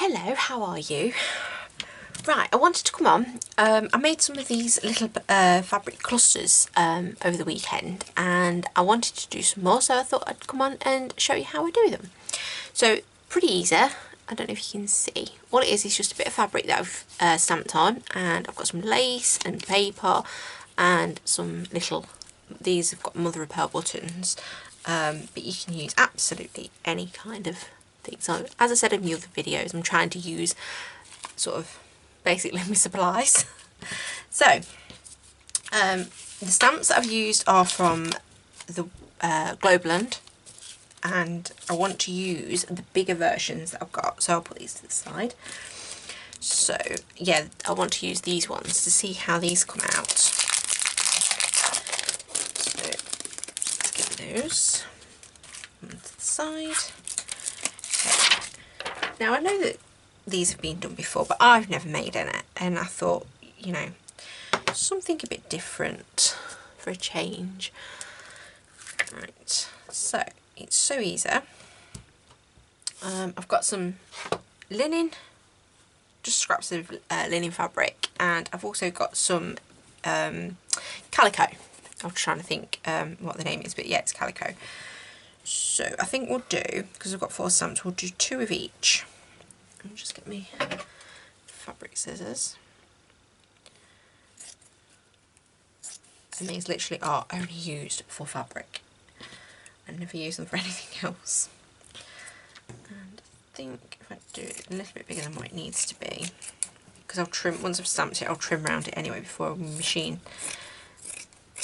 Hello, how are you? Right, I wanted to come on. I made some of these little fabric clusters over the weekend, and I wanted to do some more, so I thought I'd come on and show you how I do them. So, pretty easy. I don't know if you can see. All it is just a bit of fabric that I've stamped on, and I've got some lace and paper and some little, these have got mother of pearl buttons, but you can use absolutely any kind of thing. So as I said in the other videos, I'm trying to use sort of basically my supplies. So the stamps that I've used are from the Globeland, and I want to use the bigger versions that I've got, so I'll put these to the side. So yeah, I want to use these ones to see how these come out. So let's get those onto the side. Okay. Now I know that these have been done before, but I've never made any, and I thought, you know, something a bit different for a change. Right, so it's so easy. I've got some linen, just scraps of linen fabric, and I've also got some calico. I'm trying to think what the name is, but yeah, it's calico. So I think we'll do, because I've got 4 stamps, we'll do 2 of each. I'll just get me fabric scissors. And these literally are only used for fabric. I never use them for anything else. And I think if I do it a little bit bigger than what it needs to be, because I'll trim, once I've stamped it, I'll trim around it anyway before I machine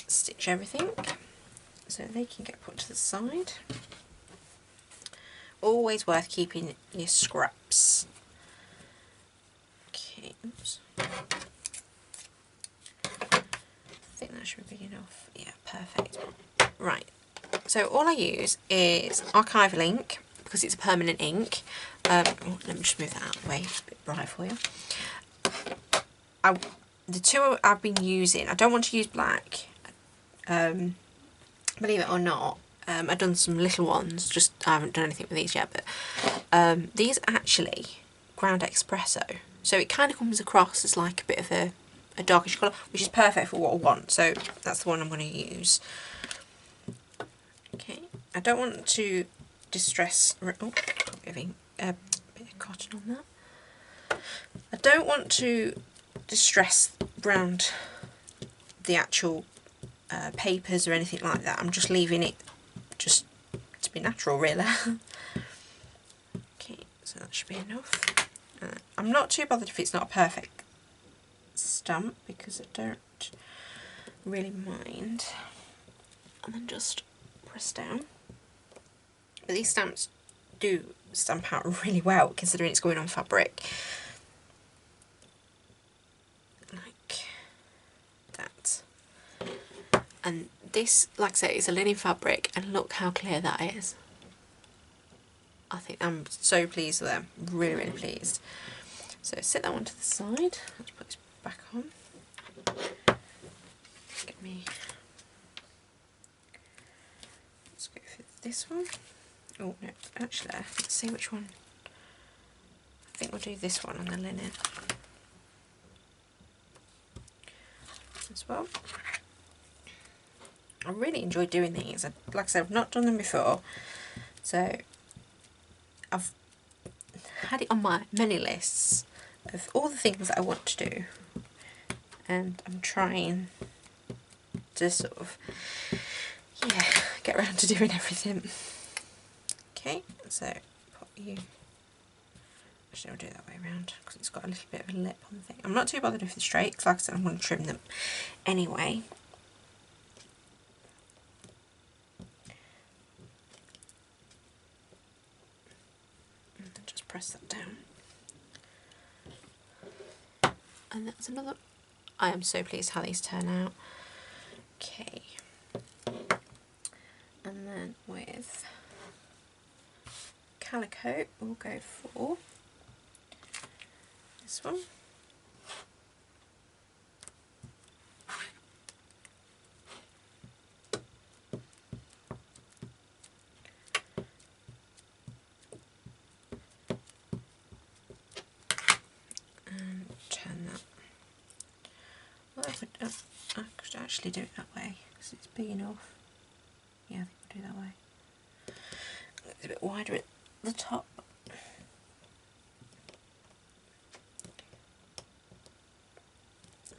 stitch everything. So they can get put to the side. Always worth keeping your scraps. Okay, oops. I think that should be big enough. Yeah, perfect. Right, so all I use is archival ink, because it's a permanent ink. Oh, let me just move that out of the way, it's a bit bright for you. The 2 I've been using, I don't want to use black, believe it or not. I've done some little ones, just I haven't done anything with these yet, but these are actually ground espresso, so it kind of comes across as like a bit of a darkish colour, which is perfect for what I want, so that's the one I'm going to use. Okay, I don't want to distress, oh, a bit of cotton on that. I don't want to distress round the actual papers or anything like that. I'm just leaving it just to be natural, really. Okay, so that should be enough. I'm not too bothered if it's not a perfect stamp, because I don't really mind. And then just press down. But these stamps do stamp out really well, considering it's going on fabric. Like that. And this, like I say, is a linen fabric, and look how clear that is. I think I'm so pleased with them, really, really pleased. So set that one to the side. Let's put this back on. Get me. Let's go for this one. Oh no, actually, let's see which one. I think we'll do this one on the linen as well. I really enjoy doing these. Like I said, I've not done them before, so I've had it on my many lists of all the things that I want to do, and I'm trying to sort of, yeah, get around to doing everything. Okay, so put you, actually I'll do it that way around, because it's got a little bit of a lip on the thing. I'm not too bothered if they're straight, because like I said, I'm going to trim them anyway. Press that down, and that's another. I am so pleased how these turn out. Okay, and then with calico we'll go for this one. actually do it that way because it's big enough. Yeah, I think we'll do that way. It's a bit wider at the top.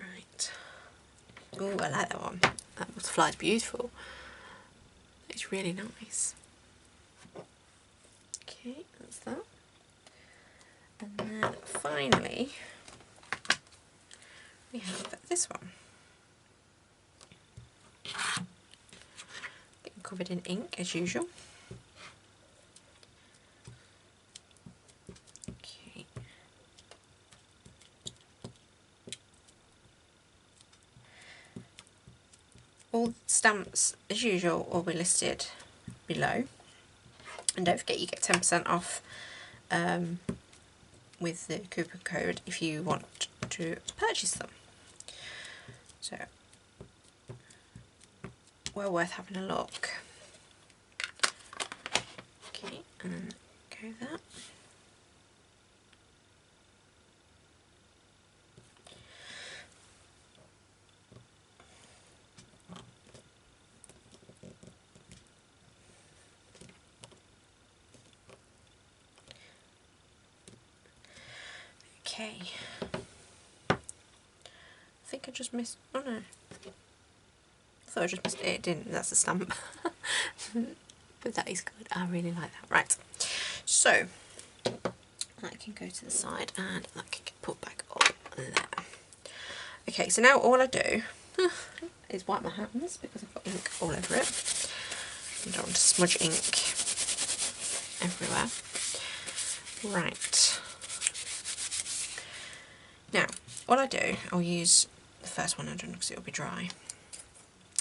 Right. Oh, I like that one. That butterfly's beautiful. It's really nice. Okay, that's that. And then finally, we have this one. Getting covered in ink as usual. Okay. All the stamps as usual will be listed below. And don't forget you get 10% off with the coupon code if you want to purchase them. So, well worth having a look. Okay, and then go that. Okay. I think I just missed. Oh no. I thought I just missed it. It didn't. That's a stamp. But that is good. I really like that. Right. So that can go to the side and that can get put back up there. Okay, so now all I do is wipe my hands because I've got ink all over it. I don't want to smudge ink everywhere. Right. Now, what I do, I'll use the first one I've done because it'll be dry,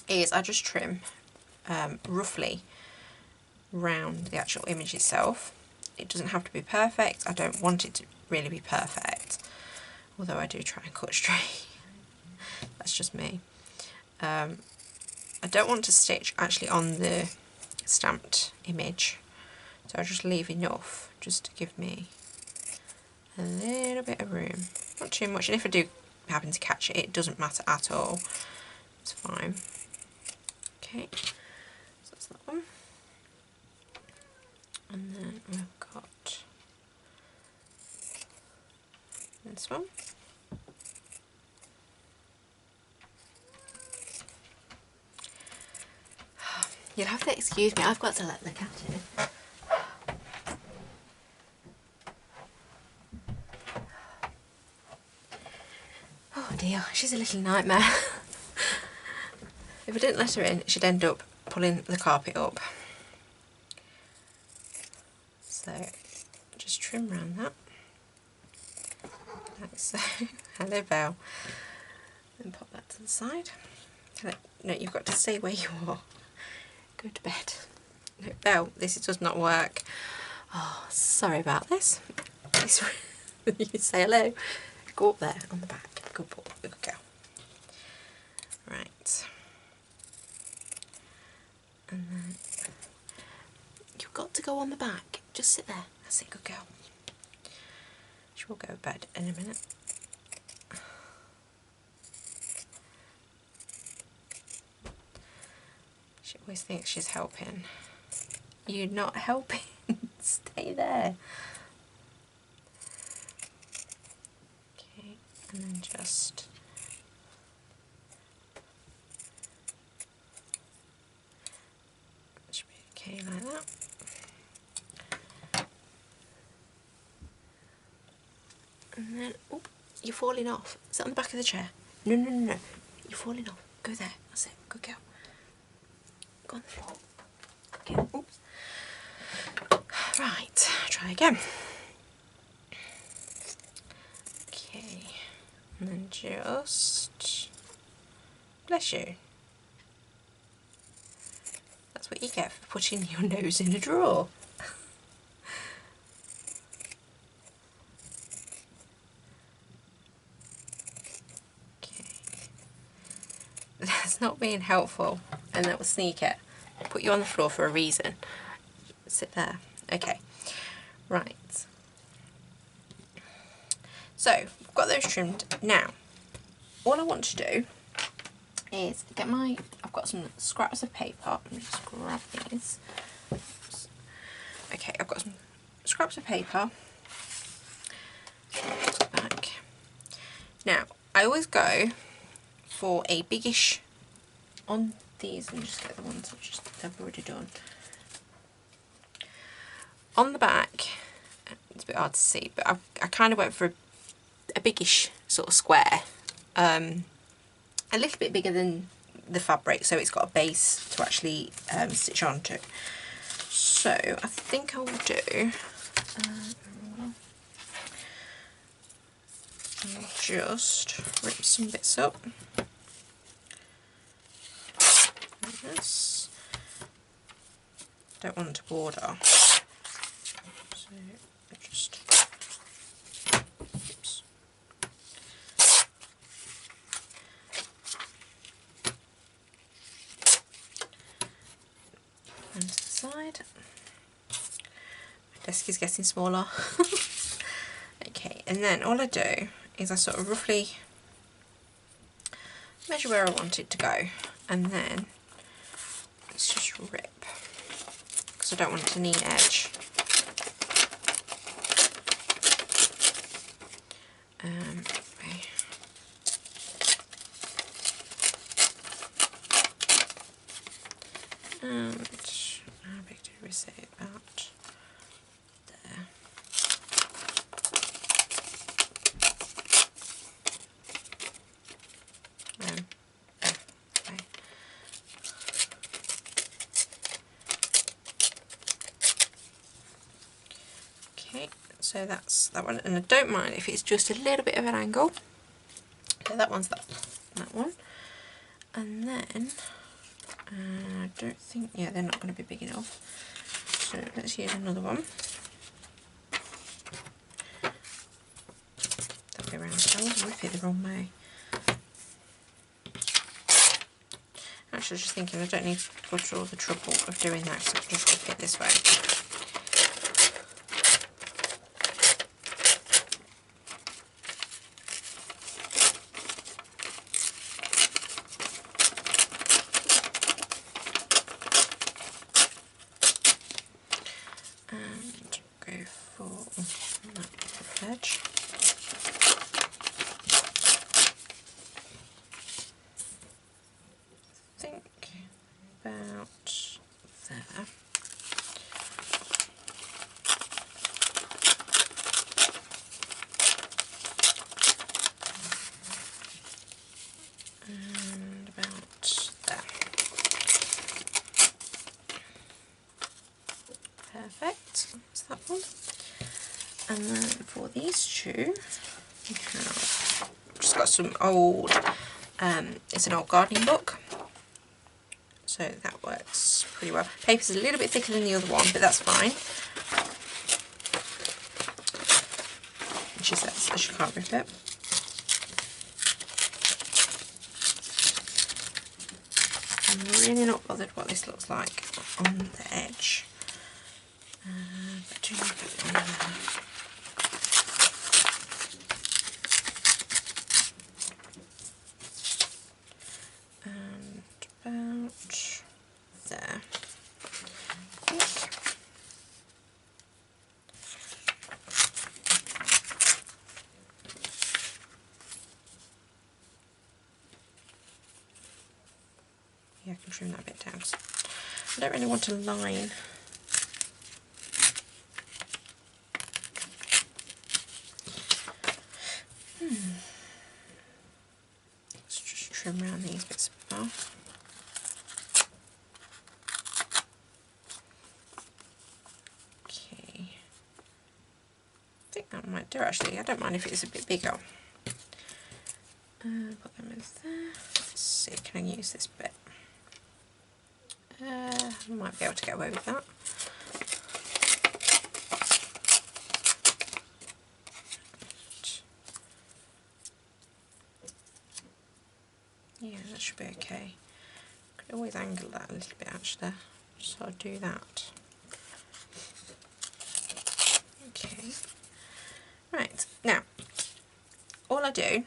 is I just trim roughly round the actual image itself. It doesn't have to be perfect. I don't want it to really be perfect, although I do try and cut straight. That's just me. I don't want to stitch actually on the stamped image, so I just leave enough just to give me a little bit of room. Not too much, and if I do happen to catch it, it doesn't matter at all. It's fine. Okay, so that's that one. And then we've got this one. You'll have to excuse me, I've got to let the cat in. Oh dear, she's a little nightmare. If I didn't let her in, she'd end up pulling the carpet up. So, just trim around that. Like so. Hello, Belle. And pop that to the side. No, you've got to stay where you are. Go to bed. No, Belle, this does not work. Oh, sorry about this. You can say hello. Go up there on the back. Good boy. Good girl. Right. And then you've got to go on the back. Just sit there. That's it. Good girl. She will go to bed in a minute. She always thinks she's helping. You're not helping. Stay there. Okay, and then just should be okay like that. And then, oh, you're falling off. Is that on the back of the chair? No, no, no, no. You're falling off. Go there. That's it. Good girl. Go on the floor. Okay. Oops. Right. Try again. Okay. And then just... Bless you. That's what you get for putting your nose in a drawer. That's not being helpful, and that will sneak it. I put you on the floor for a reason. Sit there. Okay, right. So, we've got those trimmed. Now, all I want to do is I've got some scraps of paper. Let me just grab these. Oops. Okay, I've got some scraps of paper. Back. Now, I always go for a biggish on these, and just get the ones which I've already done. On the back, it's a bit hard to see, but I kind of went for a biggish sort of square, a little bit bigger than the fabric, so it's got a base to actually stitch onto. So I think I will do, I'll just rip some bits up like this. Don't want to border. So I just, oops. And to the side. My desk is getting smaller. Okay, and then all I do is I sort of roughly measure where I want it to go, and then let's just rip, because I don't want it to need edge. Okay. And how big did we say? About there. Okay. Okay, so that's that one, and I don't mind if it's just a little bit of an angle. So that one's that one, and then I don't think, yeah, they're not going to be big enough. So let's use another one. That'll be around. I always rip it the wrong way. Actually, I was just thinking I don't need to go through all the trouble of doing that, so I can just rip it this way. And go for that edge. Think about there. And about there. Perfect. That's that one. And then for these two, we have just got some old, it's an old gardening book. So that works pretty well. Paper's a little bit thicker than the other one, but that's fine. And she says, so she can't rip it. I'm really not bothered what this looks like on the edge. But do look at one there. And about there. Yeah, I can trim that a bit down because I don't really want to line. Let's just trim around these bits above. Okay, I think that might do actually. I don't mind if it's a bit bigger. Put them in there. Let's see, can I use this bit? I might be able to get away with that. Yeah, that should be okay. Could always angle that a little bit actually, so I'll do that. Okay. Right, now all I do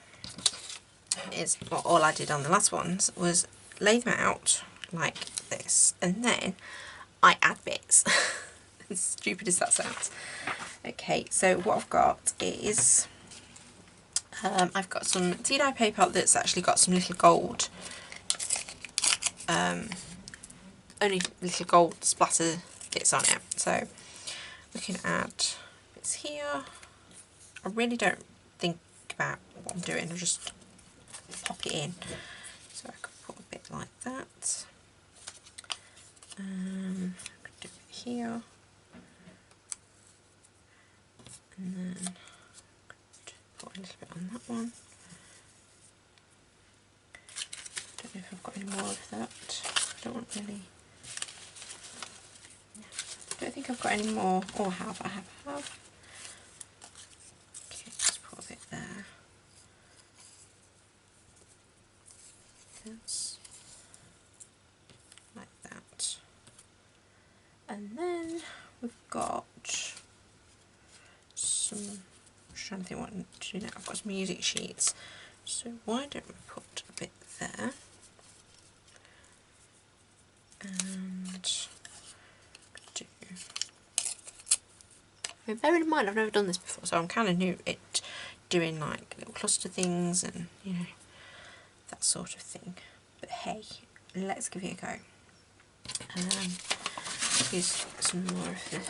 is, well, all I did on the last ones was lay them out like this, and then I add bits. As stupid as that sounds. Okay, so what I've got is I've got some tea-dye paper that's actually got some little gold, only little gold splatter bits on it. So we can add bits here. I really don't think about what I'm doing, I just pop it in. So I could put a bit like that. I could do it here. And then put a little bit on that one. Don't know if I've got any more of that. Don't want really. Don't think I've got any more. Or have I have. Okay, let's put a bit there. This. Like that. And then we've got some. I'm trying to think what to do now. I've got some music sheets. So why don't we put a bit there? And do. I mean, bear in mind I've never done this before, so I'm kind of new at doing like little cluster things and, you know, that sort of thing. But hey, let's give it a go. Use some more of the.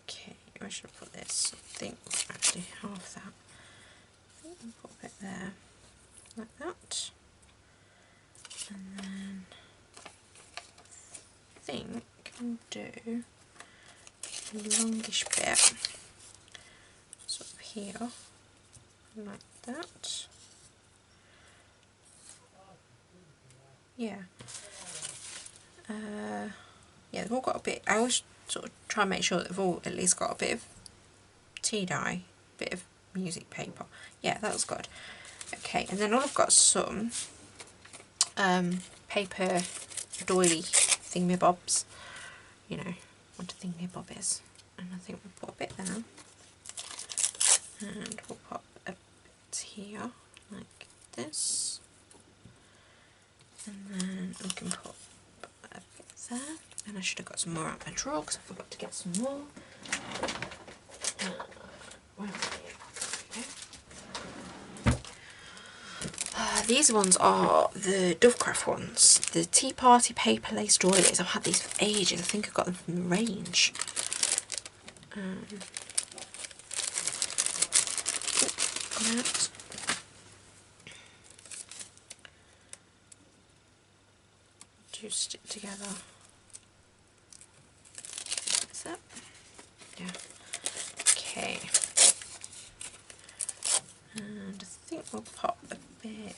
Okay, where should I put this? I think actually half that. I think I'll put a bit there, like that. And then I think I'll do a longish bit sort of here, like that. Yeah. Yeah, they've all got a bit. I always sort of try and make sure that they've all at least got a bit of tea dye, bit of music paper. Yeah, that was good. Okay, and then I've got some paper doily thingamabobs. You know what a thingamabob is. And I think we'll put a bit there. And we'll put a bit here, like this. And then we can put a bit there. And I should have got some more out my drawer because I forgot to get some more. Where are they? These ones are the Dovecraft ones, the Tea Party paper lace doilies. I've had these for ages. I think I got them from the range. Out. Do stick together. Is that? Yeah. Okay. And I think we'll pop a bit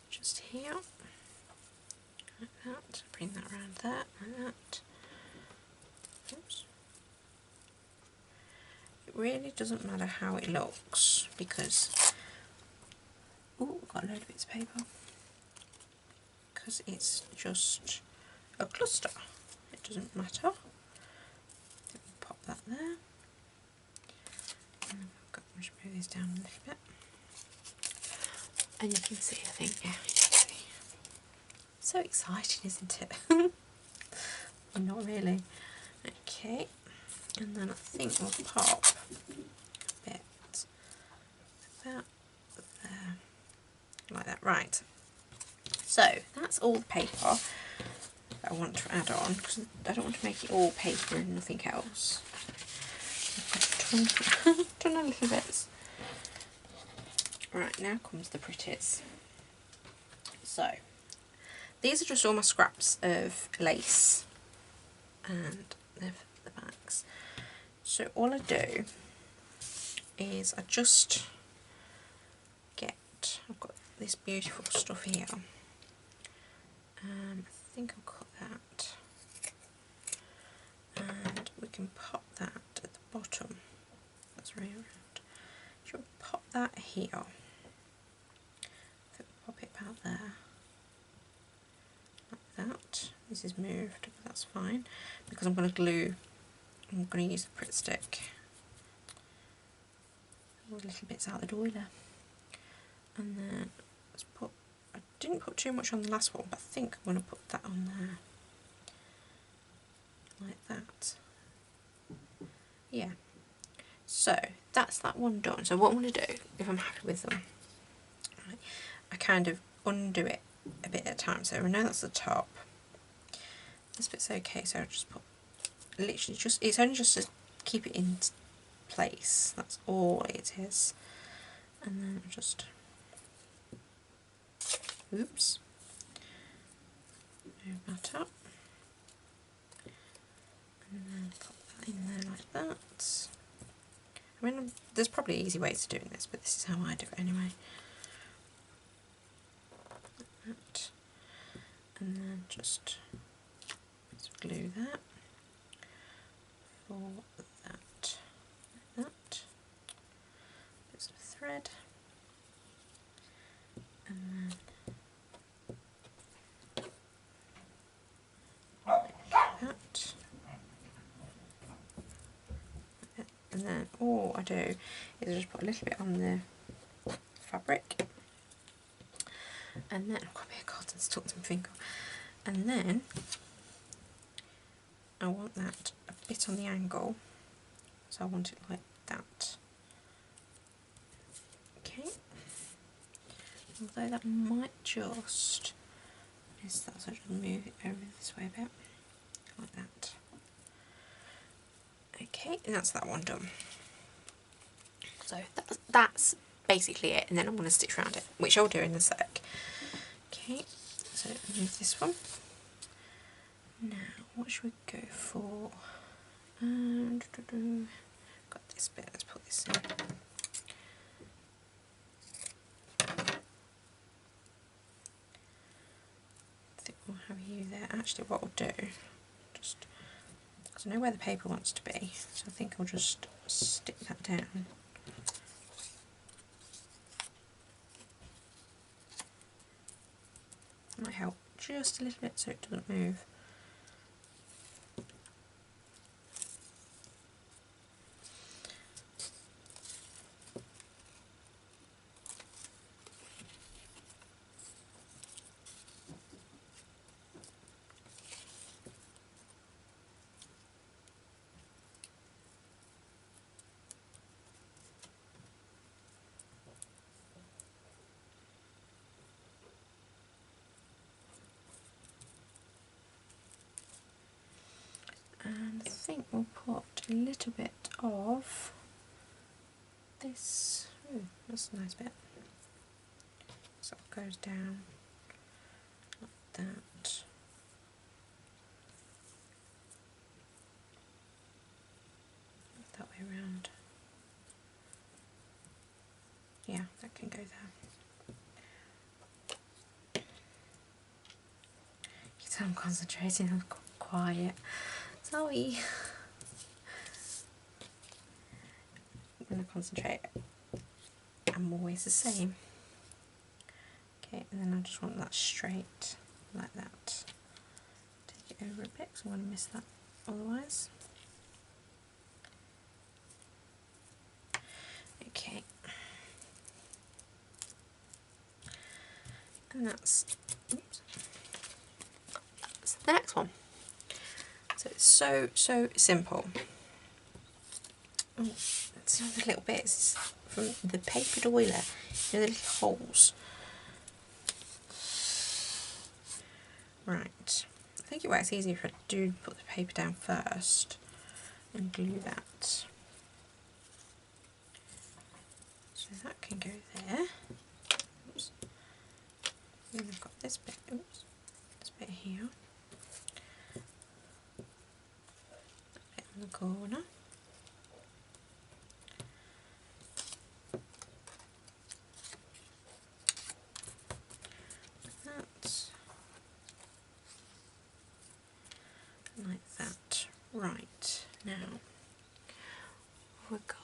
just here, like that. Bring that around there, like that. Oops. It really doesn't matter how it looks because, oh, I've got a load of bits of paper. Because it's just a cluster. It doesn't matter. We'll pop that there. And then I've got to just move these down a little bit. And you can see, I think, yeah, you can see. So exciting, isn't it? Well, not really. Okay. And then I think we'll pop a bit like that there. Like that, right. So that's all the paper that I want to add on because I don't want to make it all paper and nothing else. I've got a ton of little bits. Right, now comes the pretties. So these are just all my scraps of lace and the backs. So all I do is I just get, I've got this beautiful stuff here. I think I'll cut that, and we can pop that at the bottom. That's right around. Should we pop that here? there, like that. This is moved, but that's fine, because I'm going to glue, I'm going to use the Pritt stick, all the little bits out the doiler. And then let's put, I didn't put too much on the last one, but I think I'm going to put that on there, like that. Yeah, so that's that one done. So what I'm going to do, if I'm happy with them, right, I kind of undo it a bit at a time. So I know that's the top, this bit's okay, so I'll just put, literally just, it's only just to keep it in place, that's all it is. And then I'll just, oops, move that up, and then put that in there like that. I mean, there's probably easy ways of doing this, but this is how I do it anyway. Like that. And then just glue that for that, like that. Bits of thread, and then like that. And then all I do is I just put a little bit on the fabric, and then I've got a bit of cotton stuck to my finger, and then I want that a bit on the angle, so I want it like that. Okay, although that might just miss that, so I just move it over this way a bit, like that. Okay, and that's that one done. So that's basically it, and then I'm going to stitch around it, which I'll do in a sec. Okay, so move this one. Now, what should we go for? Got this bit, let's put this in. I think we'll have you there. Actually, what I'll do, just, because I know where the paper wants to be, so I think I'll just stick that down. Might help just a little bit so it doesn't move. And I think we'll put a little bit of this. Ooh, that's a nice bit. So it goes down like that. That way around. Yeah, that can go there. You can tell I'm concentrating, I'm quiet. Sorry. I'm going to concentrate. I'm always the same. Okay, and then I just want that straight, like that. Take it over a bit, because I'm going to miss that otherwise. Okay. And that's, oops, that's the next one. So it's so simple. Oh, let's see the little bits from the paper doiler, you know, the little holes. Right, I think it works easier if I do put the paper down first and glue that. So that can go there. Oops. And I've got this bit, oops, this bit here. That bit on the corner. Like that. Right, now we've got,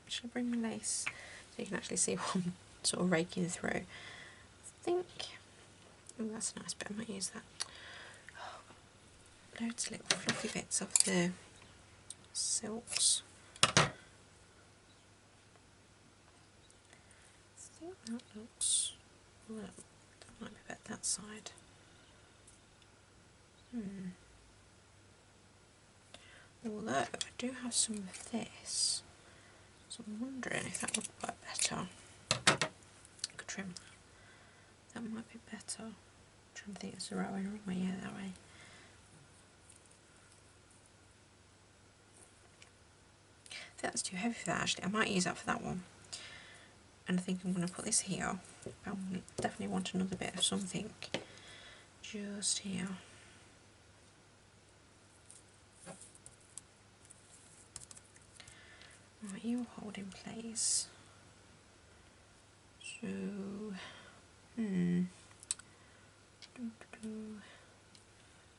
should I bring my lace so you can actually see what I'm sort of raking through? think, oh that's a nice bit, I might use that. Loads of little fluffy bits of the silks. I think that looks, well, that might be better that side. Although I do have some of this, so I'm wondering if that would work better. I could trim that. That might be better. I'm trying to think it's the right way or wrong way. Yeah, that way. I think that's too heavy for that actually. I might use that for that one. And I think I'm going to put this here. I definitely want another bit of something just here. Right, you hold in place. So,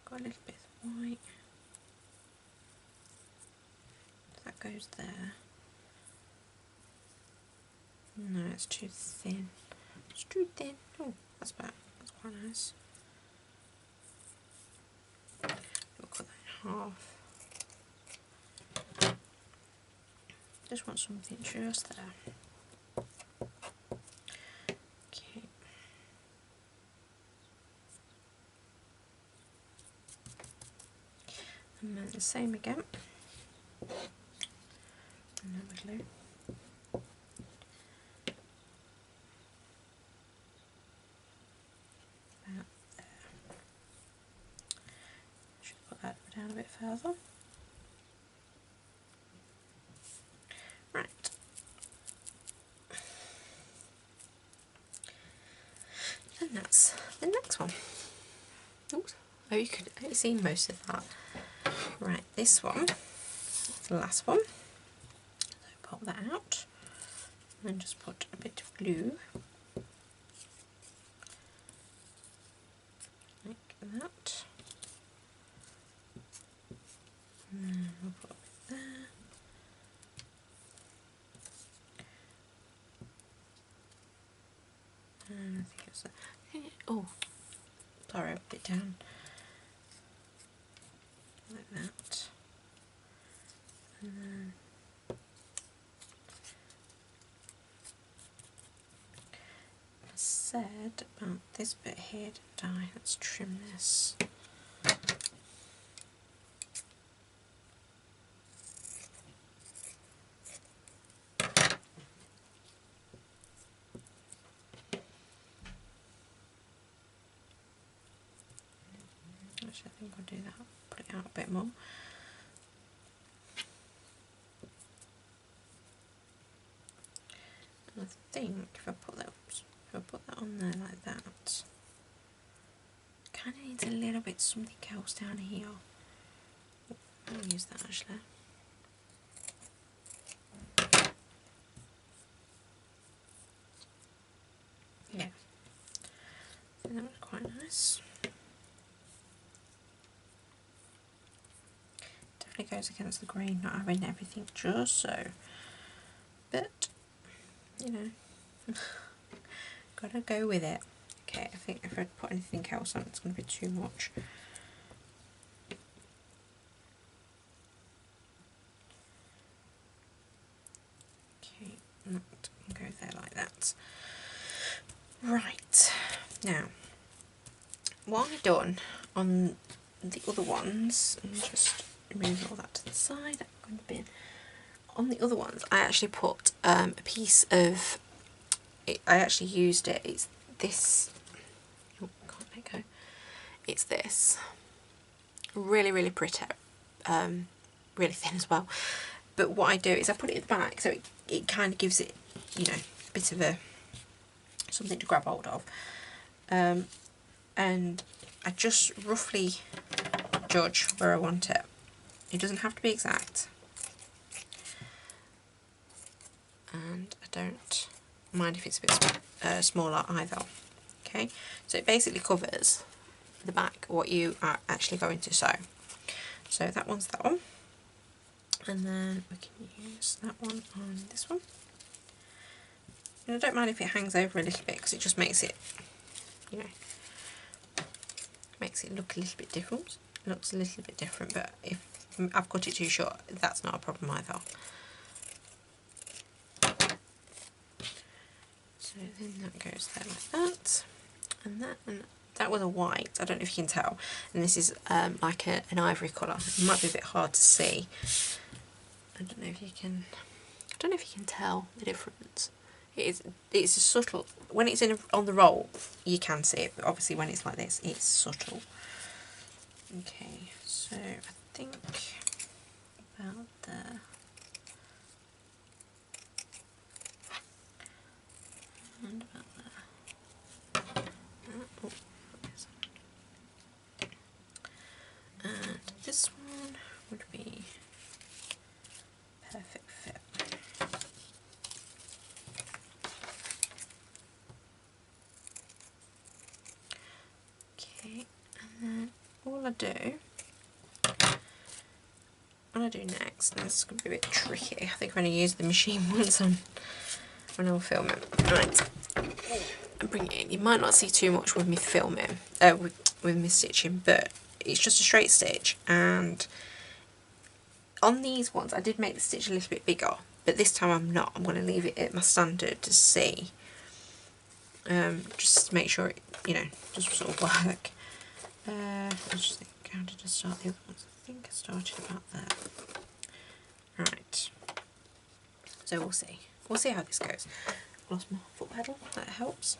got a little bit of white. That goes there. No, it's too thin. It's too thin. Oh, that's better. That's quite nice. We'll cut that in half. Just want something just there. Okay. And then the same again. Another glue. About there. Should put that down a bit further. Right. And that's the next one. Oops. Oh, you could have seen most of that. Right, this one, the last one. So pop that out and just put a bit of glue like that. And then we'll put a bit there. And I think it's oh, sorry, I put it down like that. And then I said about this bit here, didn't I? Let's trim this. Actually, I think I'll do that. Put it out a bit more. And I think if I put that, on there like that, kind of needs a little bit something else down here. I'll use that actually. Yeah, I think that was quite nice. Definitely goes against the grain, not having everything just so. But you know, gotta go with it. Okay, I think if I put anything else on, it's going to be too much. Okay, that can go there like that. Right, now, what I've done on the other ones, and just remove all that to the side, I'm going to bin. On the other ones, I actually put a piece of, I actually used it, it's this, oh, can't let go, it's this, really pretty, really thin as well, but what I do is I put it at the back so it kind of gives it, you know, a bit of a, something to grab hold of, and I just roughly judge where I want it. It doesn't have to be exact, and I don't mind if it's a bit smaller either. Okay, so it basically covers the back what you are actually going to sew. So that one's that one, and then we can use that one on this one. And I don't mind if it hangs over a little bit because it just makes it you know, makes it look a little bit different. It looks a little bit different, but if I've cut it too short, that's not a problem either. So then that goes there like that, and that was a white. I don't know if you can tell, and this is like an ivory colour. It might be a bit hard to see. I don't know if you can. I don't know if you can tell the difference. It's a subtle. When it's on the roll, you can see it, but obviously when it's like this, it's subtle. Okay, so I think about there. And about there. Oh, and this one would be perfect fit. Okay, and then all I do, what I do next, and this is going to be a bit tricky, I think I'm going to use the machine once when I'll film it. Right, and bring it in. You might not see too much with me filming, with me stitching, but it's just a straight stitch, and on these ones I did make the stitch a little bit bigger, but this time I'm not. I'm going to leave it at my standard to see, just to make sure it, you know, does sort of work. I just think, how did I start the other ones? I think I started about there. Right, so we'll see how this goes. I've lost my foot pedal, that helps.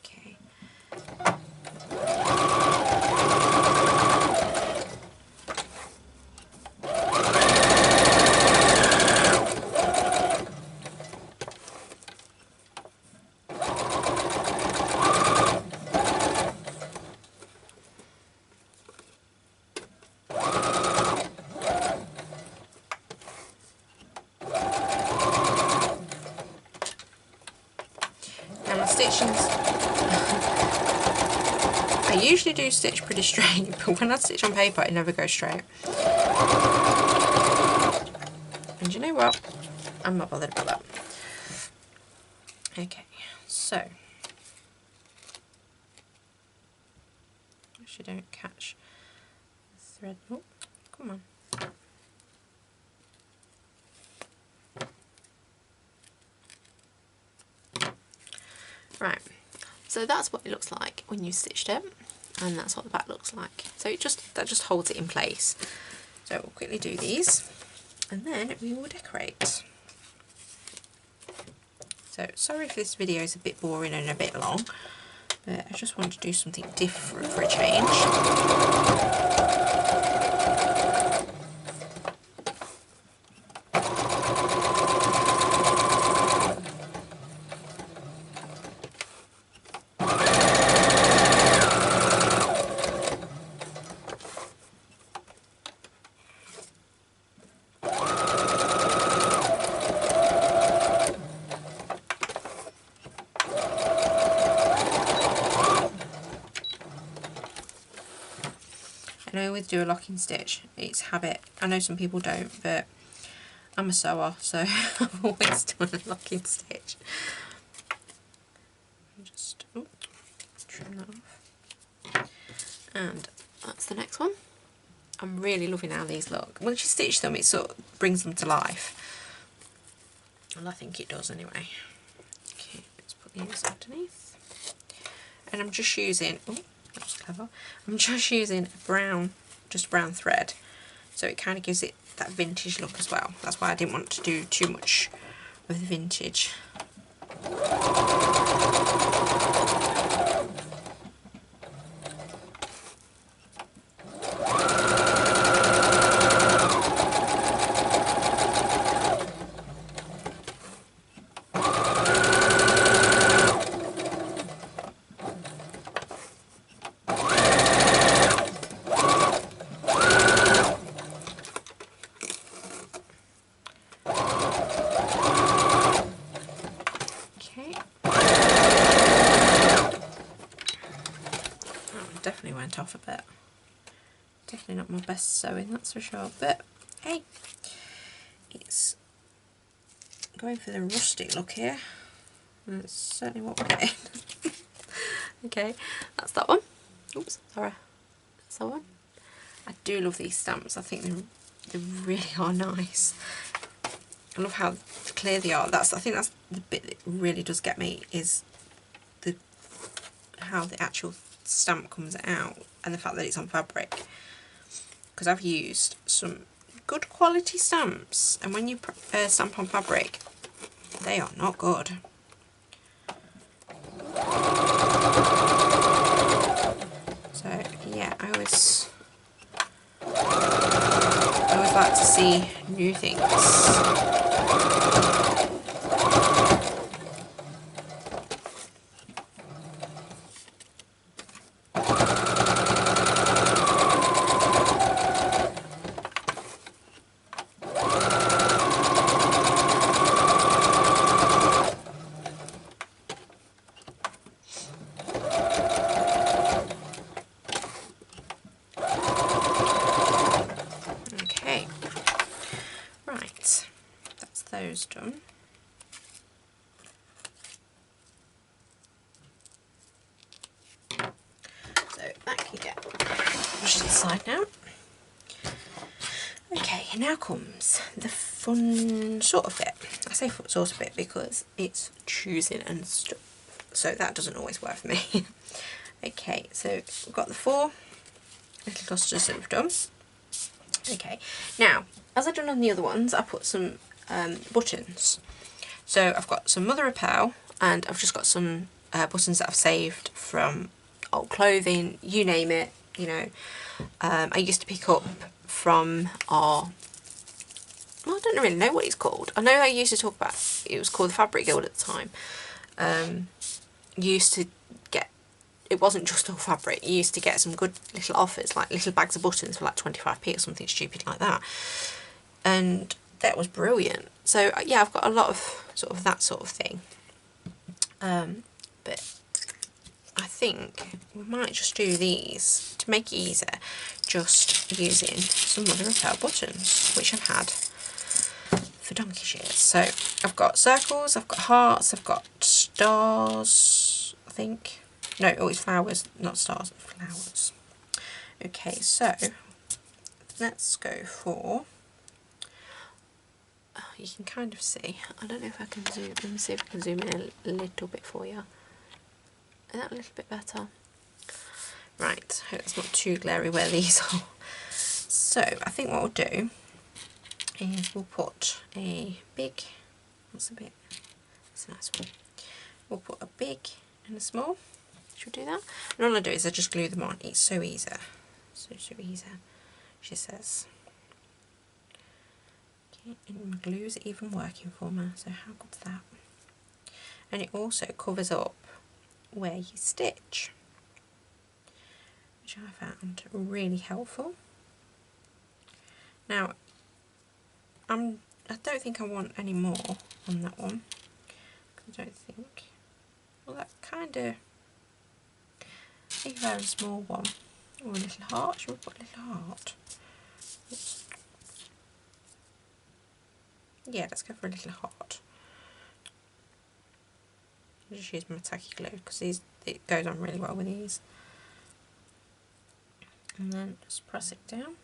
Okay. I usually do stitch pretty straight, but when I stitch on paper it never goes straight. And you know what? I'm not bothered about that. Okay, so if you don't catch the thread, oh, come on. Right, so that's what it looks like when you stitched it, and that's what the back looks like. So that just holds it in place. So we'll quickly do these, and then we will decorate. So sorry if this video is a bit boring and a bit long, but I just wanted to do something different for a change. I always do a locking stitch, it's habit. I know some people don't, but I'm a sewer, so I've always done a locking stitch. Just trim that off. And that's the next one. I'm really loving how these look. Once you stitch them, it sort of brings them to life. Well, I think it does anyway. Okay, let's put these underneath. And I'm just using, oh, that was clever. I'm just using brown, just brown thread, so it kind of gives it that vintage look as well. That's why I didn't want to do too much with the vintage. Definitely went off a bit. Definitely not my best sewing, that's for sure, but hey, it's going for the rustic look here, and it's certainly what we're getting. Okay, that's that one. Oops, sorry. That's that one. I do love these stamps. I think they really are nice. I love how clear they are. I think that's the bit that really does get me, is how the actual stamp comes out and the fact that it's on fabric. Because I've used some good quality stamps, and when you stamp on fabric, they are not good. So yeah, I always like to see new things. Okay, right, that's those done. So that can get pushed to the side now. Okay, now comes the fun sort of bit. I say fun sort of bit because it's choosing and stuff, so that doesn't always work for me. Okay, so we've got the 4 little clusters that we've done. Okay, now, as I've done on the other ones, I put some buttons. So I've got some mother of pearl, and I've just got some buttons that I've saved from old clothing, you name it, you know. I used to pick up from our, well, I don't really know what it's called. I know I used to talk about, it was called the Fabric Guild at the time. You used to get, it wasn't just all fabric, you used to get some good little offers, like little bags of buttons for like 25p or something stupid like that. And that was brilliant. So yeah, I've got a lot of sort of that sort of thing. But I think we might just do these to make it easier, just using some mother of pearl buttons, which I've had for donkey's years. So I've got circles, I've got hearts, I've got stars, I think. No, oh, it's flowers, not stars, flowers. Okay, so let's go for, you can kind of see, I don't know if I can zoom, let me see if I can zoom in a little bit for you. Is that a little bit better? Right, I hope it's not too glary where these are. So I think what we'll do is we'll put a big, what's a bit, that's a nice one. We'll put a big and a small. Should we do that? And all I do is I just glue them on. It's so easy. So easy, she says. Okay, and my glue's even working for me, so how good's that? And it also covers up where you stitch, which I found really helpful. Now, I don't think I want any more on that one. I don't think. Well, that kind of, I think a very small one. Or a little heart. Should we put a little heart? Oops. Yeah, let's go for a little heart. I'll just use my tacky glue because it goes on really well with these. And then just press it down.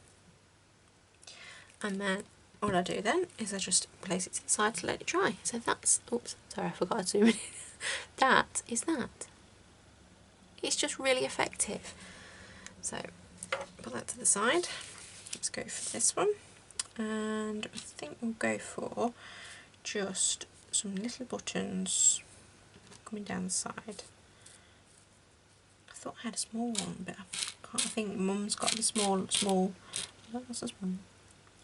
And then all I do then is I just place it to the side to let it dry. So that's, oops, sorry, I forgot to zoom in. That is that. It's just really effective. So put that to the side. Let's go for this one. And I think we'll go for just some little buttons coming down the side. I thought I had a small one, but I think Mum's got the small. Oh, that's a small.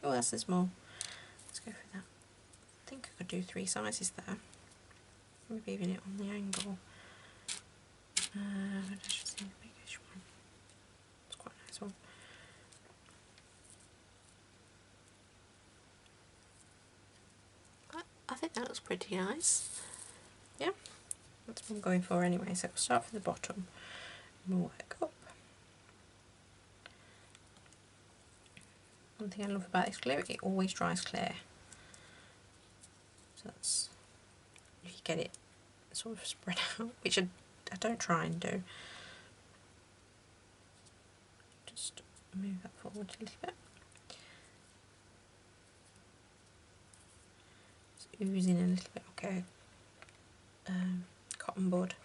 Oh, that's a small. Let's go for that. I think I could do 3 sizes there. Maybe even it on the angle. Let's just see the biggest one. It's quite a nice one. I think that looks pretty nice. Yeah, that's what I'm going for anyway. So we'll start from the bottom and we'll work up. One thing I love about this glue, it always dries clear. So that's, if you get it sort of spread out, which I don't try and do. Just move that forward a little bit. It's oozing a little bit. Okay. Cotton bud.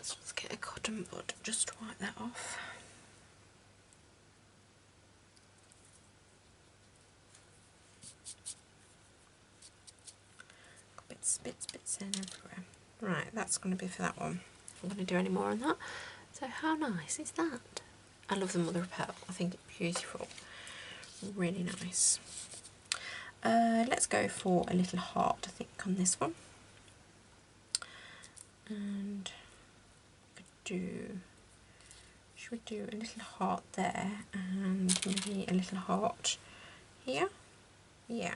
So let's get a cotton bud, just wipe that off. Bits in everywhere. Right, that's going to be for that one. I'm going to do any more on that. So how nice is that? I love the mother of pearl. I think it's beautiful. Really nice. Let's go for a little heart, I think, on this one. And should we do a little heart there and maybe a little heart here? Yeah.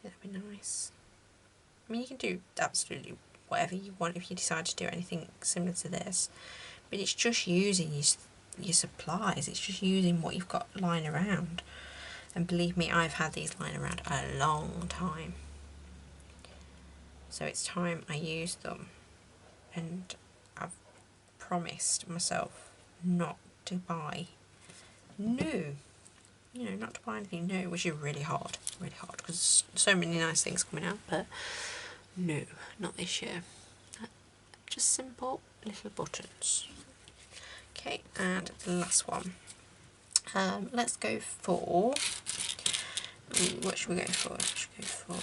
That'd be nice. I mean, you can do absolutely whatever you want if you decide to do anything similar to this, but it's just using your supplies, it's just using what you've got lying around. And believe me, I've had these lying around a long time, so it's time I use them. And I've promised myself not to buy new, not to buy anything new, which is really hard because so many nice things coming out, but no, not this year. Just simple little buttons. Okay, and the last one. Let's go for, what should we go for? Oh,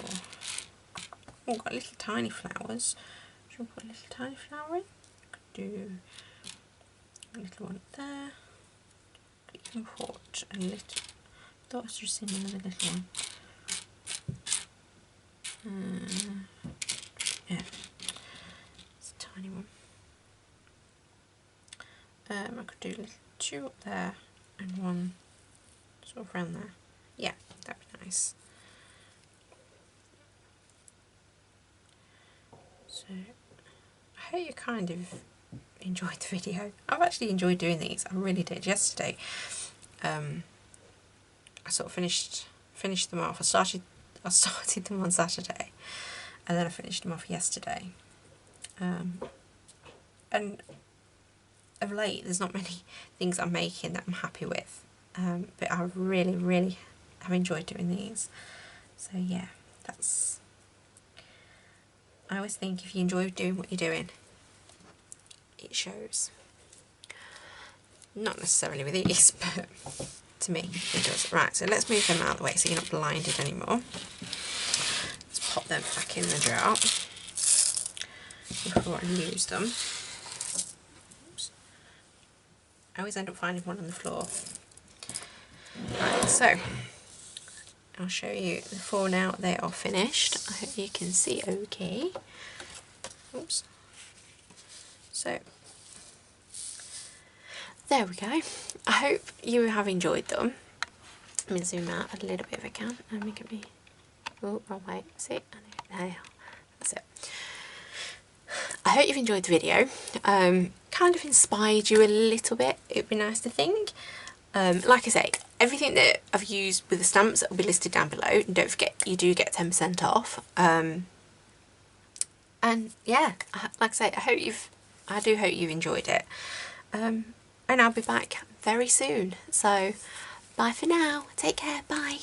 we've got little tiny flowers. Should we put a little tiny flower in? Could do a little one there. You can put a little, I thought I was just seeing another little one. Yeah, it's a tiny one. I could do a little two up there and one sort of around there. Yeah, that'd be nice. So, I hope you kind of enjoyed the video. I've actually enjoyed doing these. I really did. Yesterday, I sort of finished them off. I started them on Saturday, and then I finished them off yesterday. And of late, there's not many things I'm making that I'm happy with, but I really have enjoyed doing these. So yeah, I always think if you enjoy doing what you're doing, it shows. Not necessarily with these, but to me it does. Right, so let's move them out of the way so you're not blinded anymore. Let's pop them back in the jar before I use them. Oops. I always end up finding one on the floor. Right, so I'll show you the four now they are finished. I hope you can see okay. Oops. So there we go. I hope you have enjoyed them. Let me zoom out a little bit if I can and make it me. Oh, wrong way. See? There. That's it. I hope you've enjoyed the video. Kind of inspired you a little bit. It'd be nice to think. Like I say, everything that I've used with the stamps will be listed down below, and don't forget you do get 10% off. And yeah, like I say, I do hope you've enjoyed it. And I'll be back very soon. So bye for now. Take care. Bye.